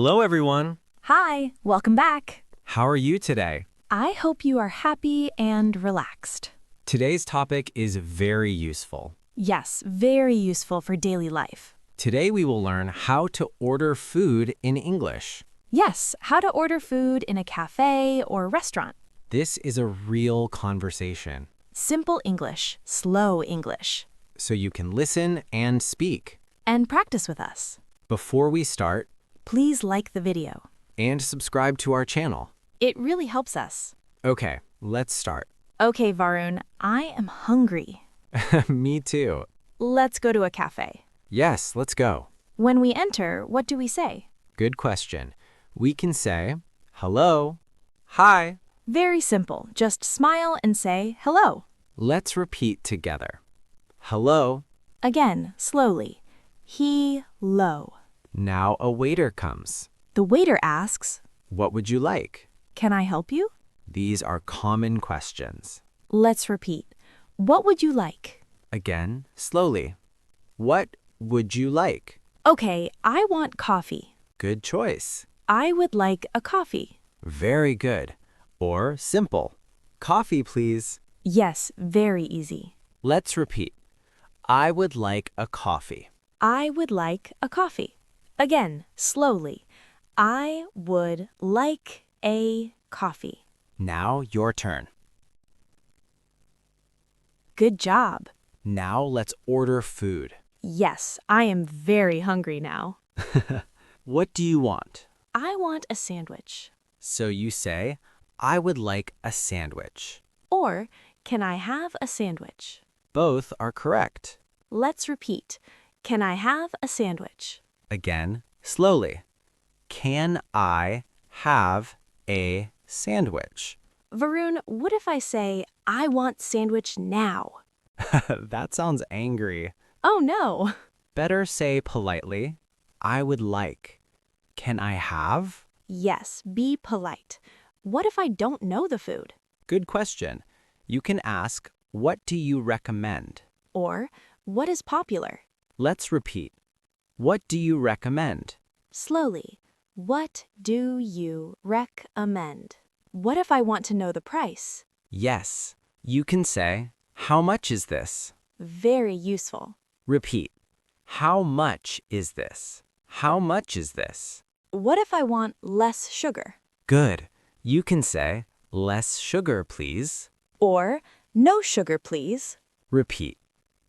Hello, everyone. Hi, welcome back. How are you today? I hope you are happy and relaxed. Today's topic is very useful. Yes, very useful for daily life. Today we will learn how to order food in English. Yes, how to order food in a cafe or restaurant. This is a real conversation, Simple English, slow English. so you can listen and speak. And practice with us. Before we start, Please like the video. and subscribe to our channel. It really helps us. Okay, let's start. Okay, Varun, I am hungry. Me too. Let's go to a cafe. Yes, let's go. When we enter, what do we say? Good question. We can say, hello, hi. Very simple. Just smile and say hello. Let's repeat together. Hello. Again, slowly. He-lo. Now a waiter comes. The waiter asks, What would you like? "Can I help you?" These are common questions. Let's repeat. What would you like? Again, slowly. What would you like? Okay, I want coffee. Good choice. I would like a coffee. Very good. Or simple. Coffee, please. Yes, very easy. Let's repeat. I would like a coffee. I would like a coffee. Again, slowly. I would like a coffee. Now your turn. Good job. Now let's order food. Yes, I am very hungry now. What do you want? I want a sandwich. So you say, I would like a sandwich. Or, can I have a sandwich? Both are correct. Let's repeat. Can I have a sandwich? Again, slowly. Can I have a sandwich? Varun, what if I say, I want sandwich now? That sounds angry. Oh no. Better say politely, I would like. Can I have? Yes, be polite. What if I don't know the food? Good question. You can ask, what do you recommend? Or, what is popular? Let's repeat. What do you recommend? Slowly. What do you recommend? What if I want to know the price? Yes. You can say, how much is this? Very useful. Repeat. How much is this? How much is this? What if I want less sugar? Good. You can say, less sugar, please. Or, no sugar, please. Repeat.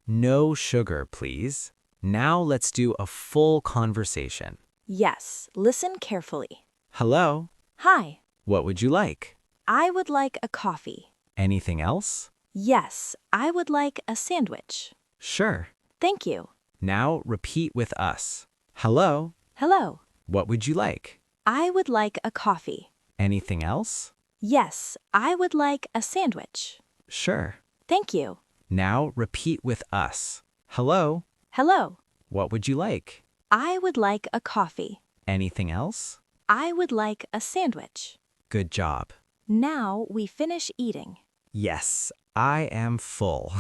No sugar, please. Now let's do a full conversation. Yes, listen carefully. Hello. Hi, What would you like? I would like a coffee. Anything else? Yes, I would like a sandwich. Sure. Thank you. Now repeat with us. Hello. Hello. What would you like? I would like a coffee. Anything else? Yes, I would like a sandwich. Sure. Thank you. Now repeat with us. Hello. Hello. What would you like? I would like a coffee. Anything else? I would like a sandwich. Good job. Now we finish eating. Yes, I am full.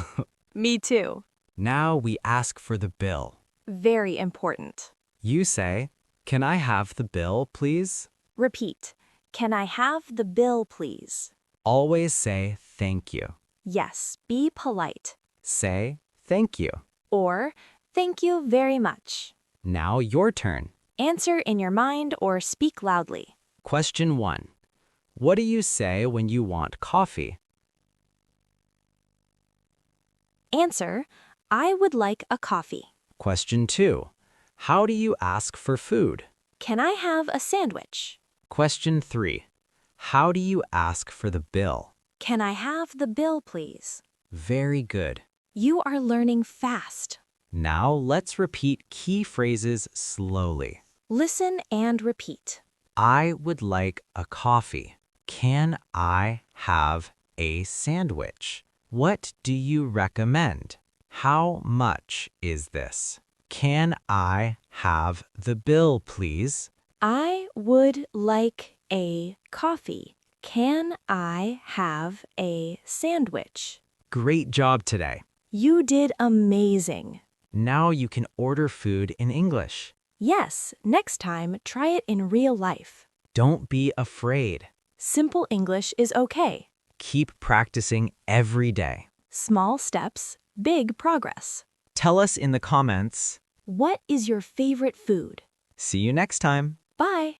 Me too. Now we ask for the bill. Very important. You say, can I have the bill, please? Repeat. Can I have the bill, please? Always say thank you. Yes, be polite. Say thank you. Or, thank you very much. Now your turn. Answer in your mind or speak loudly. Question 1. What do you say when you want coffee? Answer, I would like a coffee. Question 2. How do you ask for food? Can I have a sandwich? Question 3. How do you ask for the bill? Can I have the bill, please? Very good. You are learning fast. Now let's repeat key phrases slowly. Listen and repeat. I would like a coffee. Can I have a sandwich? What do you recommend? How much is this? Can I have the bill, please? I would like a coffee. Can I have a sandwich? Great job today. You did amazing. Now you can order food in English. Yes, next time, try it in real life. Don't be afraid. Simple English is okay. Keep practicing every day. Small steps, big progress. Tell us in the comments. What is your favorite food? See you next time. Bye.